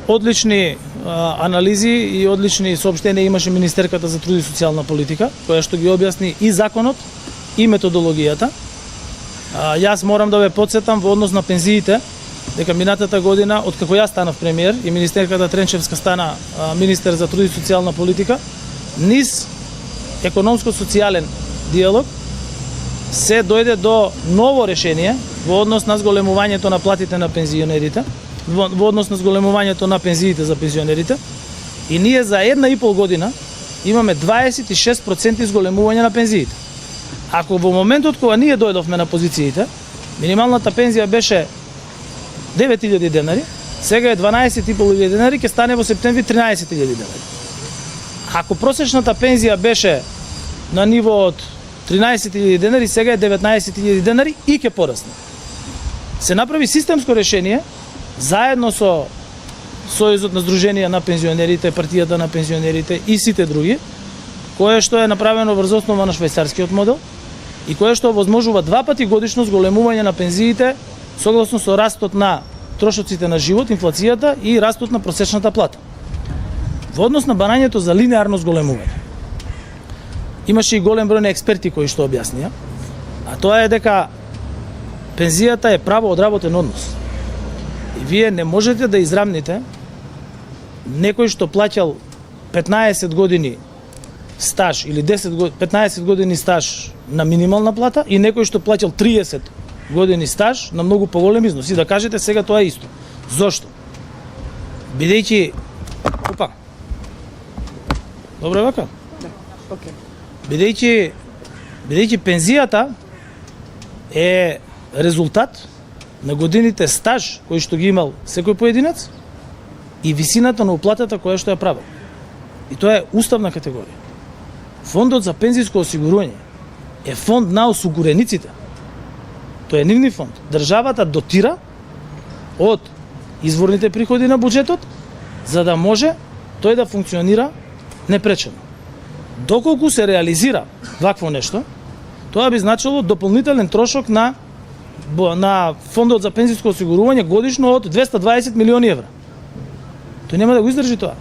одлични анализи и одлични соопштенија имаше Министерката за труд и социјална политика, која што ги објасни и законот и методологијата. Јас морам да ве потсетам во однос на пензиите, дека минатата година, откако јас станав премиер и министерката Тренчевска стана министер за труд и социјална политика, низ економско-социјален диалог се дојде до ново решение во однос на зголемувањето на платите на пензионерите, во однос на зголемувањето на пензиите за пензионерите, и ние за 1,5 година имаме 26% зголемување на пензиите. Ако во моментот кога ние дојдовме на позициите, минималната пензија беше 9.000 денари, сега е 12.500 денари, ќе стане во септември 13.000 денари. Ако просечната пензија беше на ниво од 13.000 денари, сега е 19.000 денари и ќе порасне. Се направи системско решение заедно со Сојузот на Сдруженија на пензионерите, партијата на пензионерите и сите други, кое што е направено врз основа на швајцарскиот модел и кое што овозможува 2 пати годишно зголемување на пензиите согласно со растот на трошоците на живот, инфлацијата и растот на просечната плата. Во однос на барањето за линеарно зголемување, имаше и голем број на експерти кои што објаснија, а тоа е дека пензијата е право одработен однос. И вие не можете да израмните некој што плаќал 15 години стаж или 15 години стаж на минимална плата и некој што плаќал 30 години стаж на многу поголем износ. И да кажете сега тоа е исто. Зошто? Бидејќи... Опа. Добро е вака? Да, окей. Бидејќи пензијата е резултат на годините стаж кој што ги имал секој поединец и висината на уплатата која што ја правил. И тоа е уставна категорија. Фондот за пензиско осигурување е фонд на осигурениците. Тоа е нивни фонд. Државата дотира од изворните приходи на буџетот за да може тој да функционира непречено. Доколку се реализира вакво нешто, тоа би значило дополнителен трошок на фондот за пензиско осигурување годишно од 220 милиони евра. Тој нема да го издржи тоа.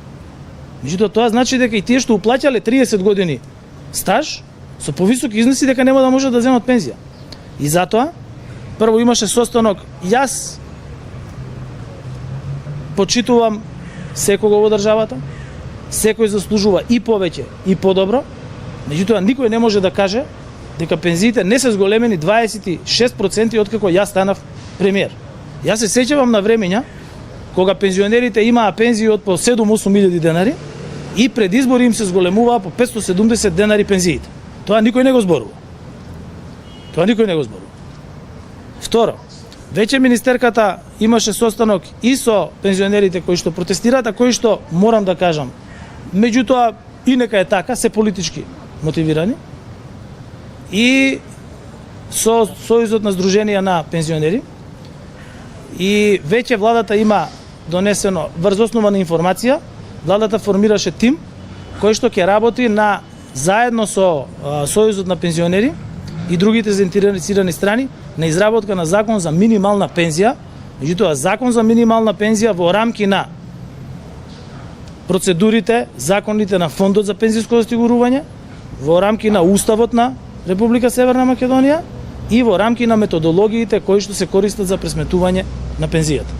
Меѓутоа тоа значи дека и тие што уплаќале 30 години стаж со повисоки износи дека нема да можат да земат пензија. И затоа прво имаше состанок, јас почитувам секого во државата, секој заслужува и повеќе и подобро, меѓутоа никој не може да каже дека пензиите не се зголемени 26% откако јас станав премиер. Јас се сеќавам на времења кога пензионерите имаа пензии од по 7-8 илјади денари и пред избори им се зголемуваа по 570 денари пензиите. Тоа никој не го зборува. Второ, веќе министерката имаше состанок и со пензионерите кои што протестираат, а кои што, морам да кажам, меѓутоа и нека е така, се политички мотивирани, и со Сојузот на Сдруженија на пензионери, и веќе владата има донесено врз основа на информација, владата формираше тим кој што ќе работи на заедно со Сојузот на пензионери и другите заинтересирани страни на изработка на закон за минимална пензија, меѓутоа закон за минимална пензија во рамки на процедурите, законите на Фондот за пензиско осигурување, во рамки на Уставот на Република Северна Македонија и во рамки на методологиите кои што се користат за пресметување на пензијата.